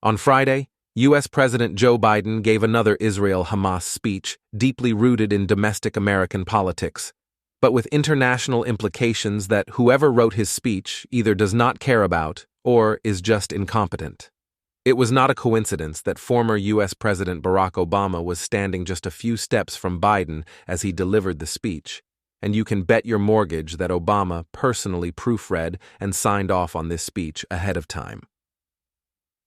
On Friday, U.S. President Joe Biden gave another Israel-Hamas speech deeply rooted in domestic American politics, but with international implications that whoever wrote his speech either does not care about or is just incompetent. It was not a coincidence that former U.S. President Barack Obama was standing just a few steps from Biden as he delivered the speech, and you can bet your mortgage that Obama personally proofread and signed off on this speech ahead of time.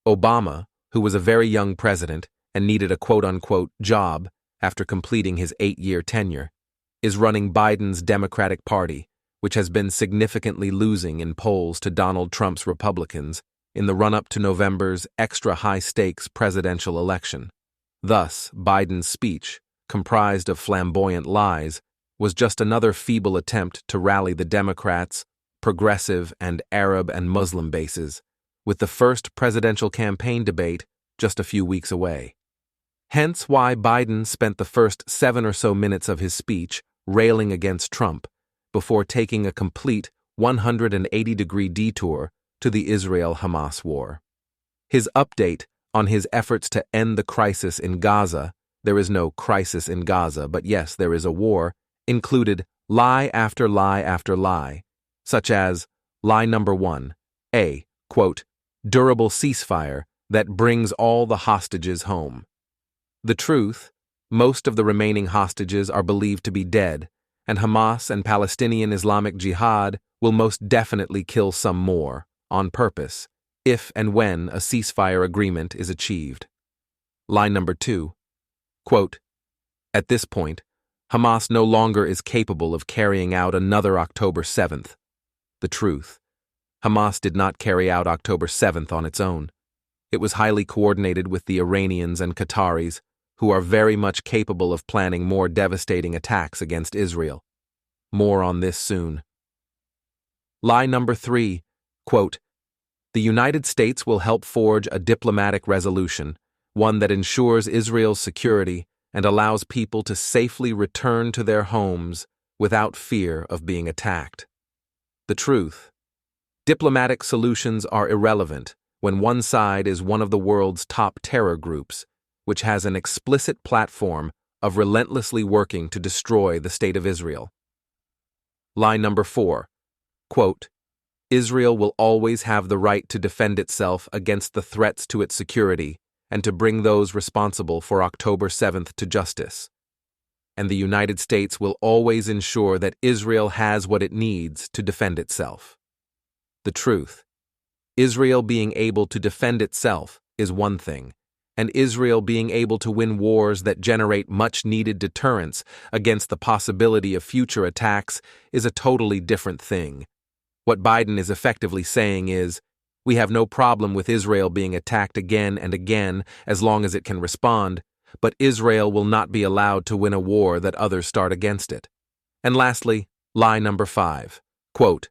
Obama, who was a very young president and needed a quote-unquote job after completing his 8-year tenure, is running Biden's Democratic Party, which has been significantly losing in polls to Donald Trump's Republicans in the run-up to November's extra high-stakes presidential election. Thus, Biden's speech, comprised of flamboyant lies, was just another feeble attempt to rally the Democrats' progressive and Arab and Muslim bases, with the first presidential campaign debate just a few weeks away. Hence why Biden spent the first 7 or so minutes of his speech railing against Trump before taking a complete 180-degree detour to the Israel-Hamas war. His update on his efforts to end the crisis in Gaza — there is no crisis in Gaza, but yes, there is a war — included lie after lie after lie, such as lie number 1, a, quote, durable ceasefire that brings all the hostages home. The truth, most of the remaining hostages are believed to be dead, and Hamas and Palestinian Islamic Jihad will most definitely kill some more, on purpose, if and when a ceasefire agreement is achieved. Line number 2, quote, at this point, Hamas no longer is capable of carrying out another October 7th. The truth, Hamas did not carry out October 7th on its own. It was highly coordinated with the Iranians and Qataris, who are very much capable of planning more devastating attacks against Israel. More on this soon. Lie number 3, quote, the United States will help forge a diplomatic resolution, one that ensures Israel's security and allows people to safely return to their homes without fear of being attacked. The truth, diplomatic solutions are irrelevant when one side is one of the world's top terror groups, which has an explicit platform of relentlessly working to destroy the State of Israel. Line number 4, quote, Israel will always have the right to defend itself against the threats to its security and to bring those responsible for October 7th to justice. And the United States will always ensure that Israel has what it needs to defend itself. The truth, Israel being able to defend itself is one thing, and Israel being able to win wars that generate much-needed deterrence against the possibility of future attacks is a totally different thing. What Biden is effectively saying is, we have no problem with Israel being attacked again and again as long as it can respond, but Israel will not be allowed to win a war that others start against it. And lastly, lie number 5, quote,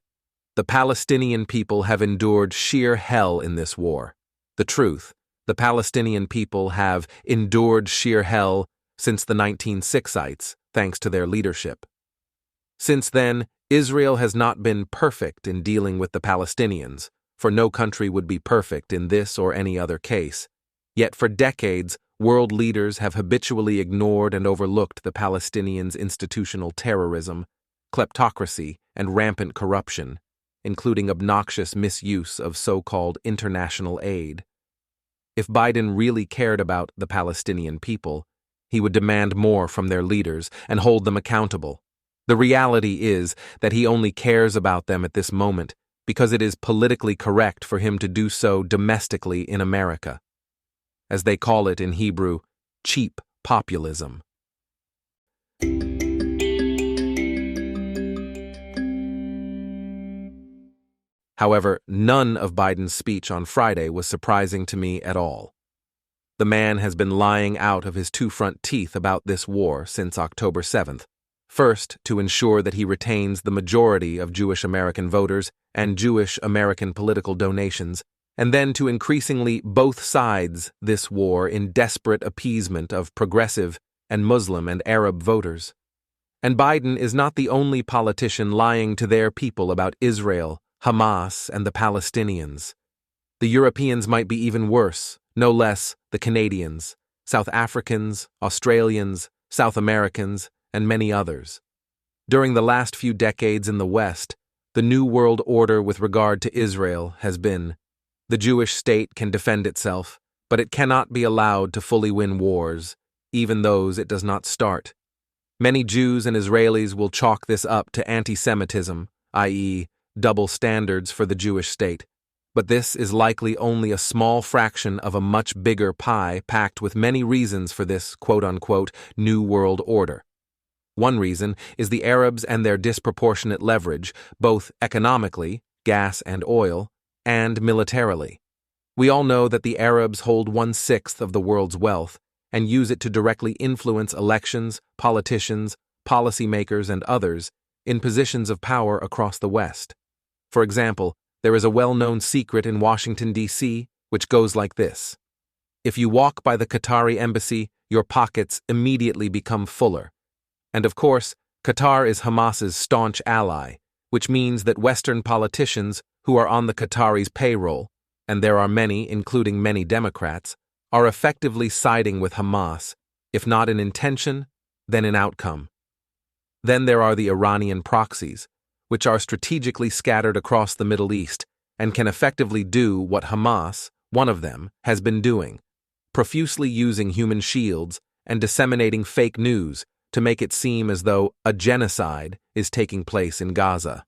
the Palestinian people have endured sheer hell in this war. The truth, the Palestinian people have endured sheer hell since the 1960s, thanks to their leadership. Since then, Israel has not been perfect in dealing with the Palestinians, for no country would be perfect in this or any other case. Yet for decades, world leaders have habitually ignored and overlooked the Palestinians' institutional terrorism, kleptocracy, and rampant corruption, including obnoxious misuse of so-called international aid. If Biden really cared about the Palestinian people, he would demand more from their leaders and hold them accountable. The reality is that he only cares about them at this moment because it is politically correct for him to do so domestically in America. As they call it in Hebrew, cheap populism. However, none of Biden's speech on Friday was surprising to me at all. The man has been lying out of his 2 front teeth about this war since October 7th. First, to ensure that he retains the majority of Jewish American voters and Jewish American political donations, and then to increasingly both sides this war in desperate appeasement of progressive and Muslim and Arab voters. And Biden is not the only politician lying to their people about Israel, Hamas, and the Palestinians. The Europeans might be even worse, no less the Canadians, South Africans, Australians, South Americans, and many others. During the last few decades in the West, the New World Order with regard to Israel has been: the Jewish state can defend itself, but it cannot be allowed to fully win wars, even those it does not start. Many Jews and Israelis will chalk this up to anti-Semitism, i.e., double standards for the Jewish state. But this is likely only a small fraction of a much bigger pie packed with many reasons for this quote-unquote New World Order. One reason is the Arabs and their disproportionate leverage, both economically, gas and oil, and militarily. We all know that the Arabs hold 1/6 of the world's wealth and use it to directly influence elections, politicians, policymakers, and others in positions of power across the West. For example, there is a well-known secret in Washington, D.C., which goes like this: if you walk by the Qatari embassy, your pockets immediately become fuller. And of course, Qatar is Hamas's staunch ally, which means that Western politicians who are on the Qataris' payroll, and there are many, including many Democrats, are effectively siding with Hamas, if not in intention, then in outcome. Then there are the Iranian proxies, which are strategically scattered across the Middle East and can effectively do what Hamas, one of them, has been doing, profusely using human shields and disseminating fake news to make it seem as though a genocide is taking place in Gaza.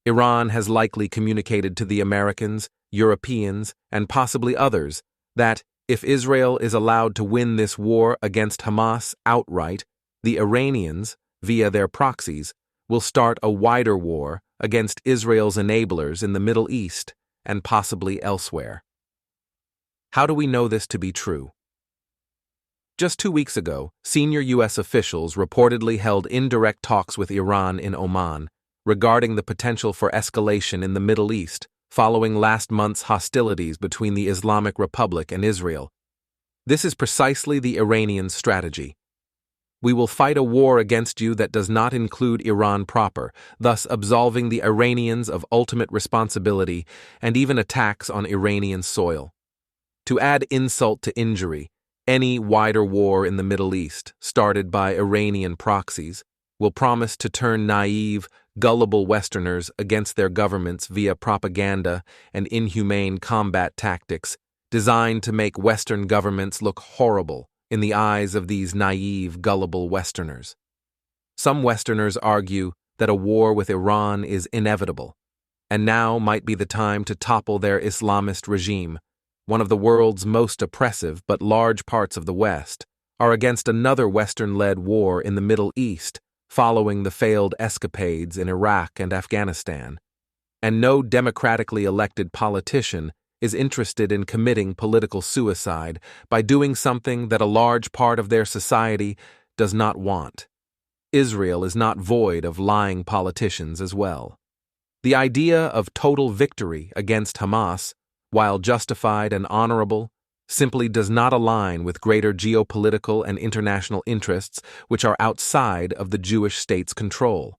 Iran has likely communicated to the Americans, Europeans, and possibly others that if Israel is allowed to win this war against Hamas outright, the Iranians, via their proxies, will start a wider war against Israel's enablers in the Middle East and possibly elsewhere. How do we know this to be true? Just 2 weeks ago, senior U.S. officials reportedly held indirect talks with Iran in Oman regarding the potential for escalation in the Middle East following last month's hostilities between the Islamic Republic and Israel. This is precisely the Iranian strategy. We will fight a war against you that does not include Iran proper, thus absolving the Iranians of ultimate responsibility and even attacks on Iranian soil. To add insult to injury, any wider war in the Middle East, started by Iranian proxies, will promise to turn naive, gullible Westerners against their governments via propaganda and inhumane combat tactics designed to make Western governments look horrible in the eyes of these naive, gullible Westerners. Some Westerners argue that a war with Iran is inevitable, and now might be the time to topple their Islamist regime. One of the world's most oppressive but large parts of the West are against another Western-led war in the Middle East following the failed escapades in Iraq and Afghanistan. And no democratically elected politician is interested in committing political suicide by doing something that a large part of their society does not want. Israel is not void of lying politicians as well. The idea of total victory against Hamas, while justified and honorable, simply does not align with greater geopolitical and international interests which are outside of the Jewish state's control.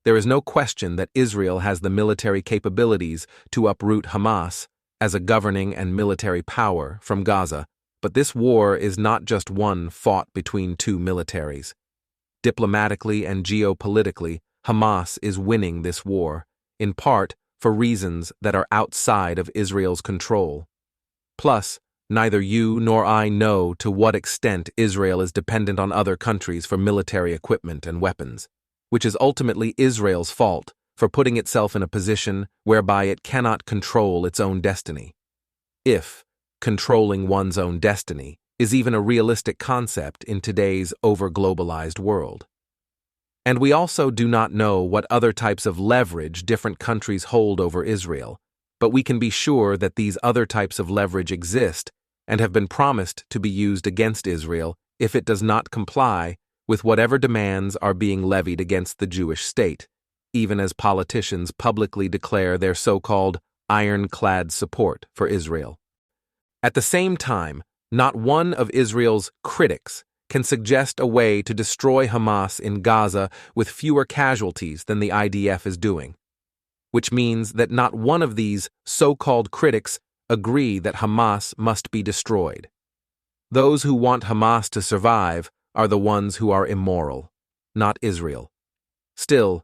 There is no question that Israel has the military capabilities to uproot Hamas as a governing and military power from Gaza, but this war is not just one fought between two militaries. Diplomatically and geopolitically, Hamas is winning this war, in part for reasons that are outside of Israel's control. Plus, neither you nor I know to what extent Israel is dependent on other countries for military equipment and weapons, which is ultimately Israel's fault for putting itself in a position whereby it cannot control its own destiny. If controlling one's own destiny is even a realistic concept in today's over-globalized world. And we also do not know what other types of leverage different countries hold over Israel, but we can be sure that these other types of leverage exist and have been promised to be used against Israel if it does not comply with whatever demands are being levied against the Jewish state, even as politicians publicly declare their so-called ironclad support for Israel. At the same time, not one of Israel's critics can suggest a way to destroy Hamas in Gaza with fewer casualties than the IDF is doing. which means that not one of these so-called critics agree that Hamas must be destroyed. Those who want Hamas to survive are the ones who are immoral, not Israel. Still,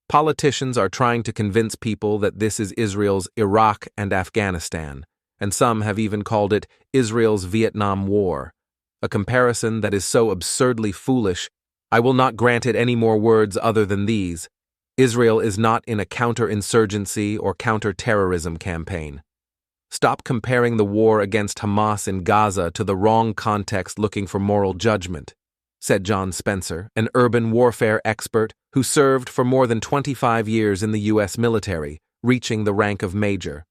politicians are trying to convince people that this is Israel's Iraq and Afghanistan, and some have even called it Israel's Vietnam War, a comparison that is so absurdly foolish, I will not grant it any more words other than these. Israel is not in a counterinsurgency or counter-terrorism campaign. Stop comparing the war against Hamas in Gaza to the wrong context looking for moral judgment, said John Spencer, an urban warfare expert who served for more than 25 years in the U.S. military, reaching the rank of major.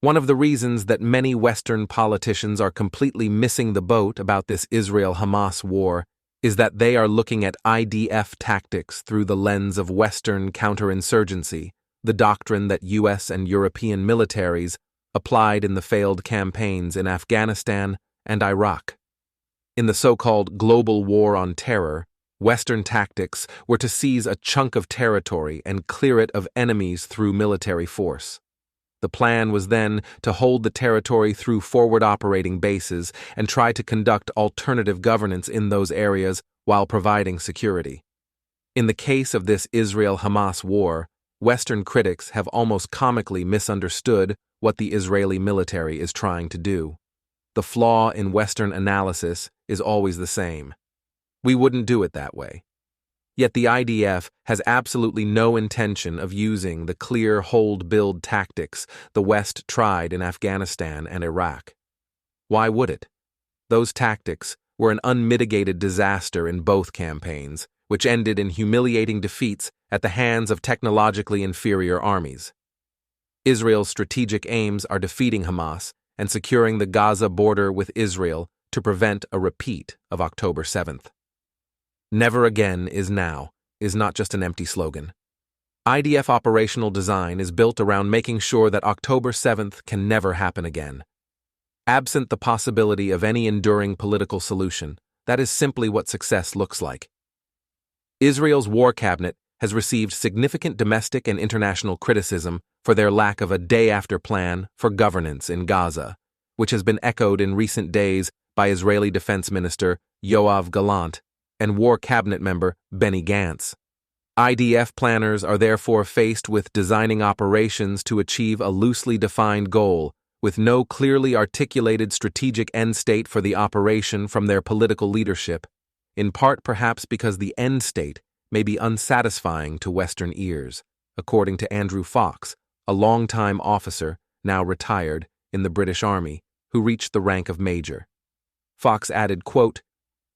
One of the reasons that many Western politicians are completely missing the boat about this Israel-Hamas war is that they are looking at IDF tactics through the lens of Western counterinsurgency, the doctrine that U.S. and European militaries applied in the failed campaigns in Afghanistan and Iraq. In the so-called global war on terror, Western tactics were to seize a chunk of territory and clear it of enemies through military force. The plan was then to hold the territory through forward operating bases and try to conduct alternative governance in those areas while providing security. In the case of this Israel-Hamas war, Western critics have almost comically misunderstood what the Israeli military is trying to do. The flaw in Western analysis is always the same. We wouldn't do it that way. Yet the IDF has absolutely no intention of using the clear hold-build tactics the West tried in Afghanistan and Iraq. Why would it? Those tactics were an unmitigated disaster in both campaigns, which ended in humiliating defeats at the hands of technologically inferior armies. Israel's strategic aims are defeating Hamas and securing the Gaza border with Israel to prevent a repeat of October 7th. Never again is now is not just an empty slogan. IDF operational design is built around making sure that October 7th can never happen again. Absent the possibility of any enduring political solution, that is simply what success looks like. Israel's war cabinet has received significant domestic and international criticism for their lack of a day-after plan for governance in Gaza, which has been echoed in recent days by Israeli Defense Minister Yoav Gallant and War Cabinet member Benny Gantz. IDF planners are therefore faced with designing operations to achieve a loosely defined goal, with no clearly articulated strategic end state for the operation from their political leadership, in part perhaps because the end state may be unsatisfying to Western ears, according to Andrew Fox, a longtime officer, now retired, in the British Army, who reached the rank of major. Fox added, quote,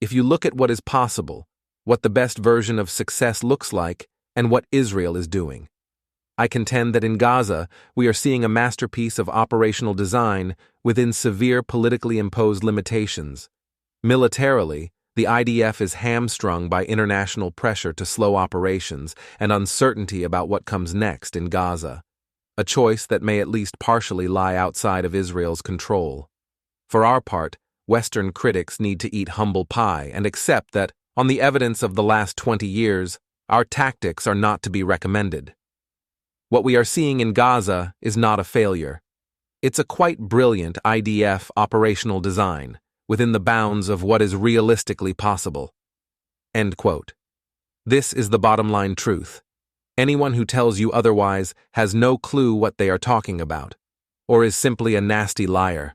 "If you look at what is possible, what the best version of success looks like, and what Israel is doing, I contend that in Gaza we are seeing a masterpiece of operational design within severe politically imposed limitations. Militarily, the IDF is hamstrung by international pressure to slow operations and uncertainty about what comes next in Gaza, a choice that may at least partially lie outside of Israel's control. For our part, Western critics need to eat humble pie and accept that, on the evidence of the last 20 years, our tactics are not to be recommended. What we are seeing in Gaza is not a failure. It's a quite brilliant IDF operational design, within the bounds of what is realistically possible." End quote. This is the bottom line truth. Anyone who tells you otherwise has no clue what they are talking about, or is simply a nasty liar.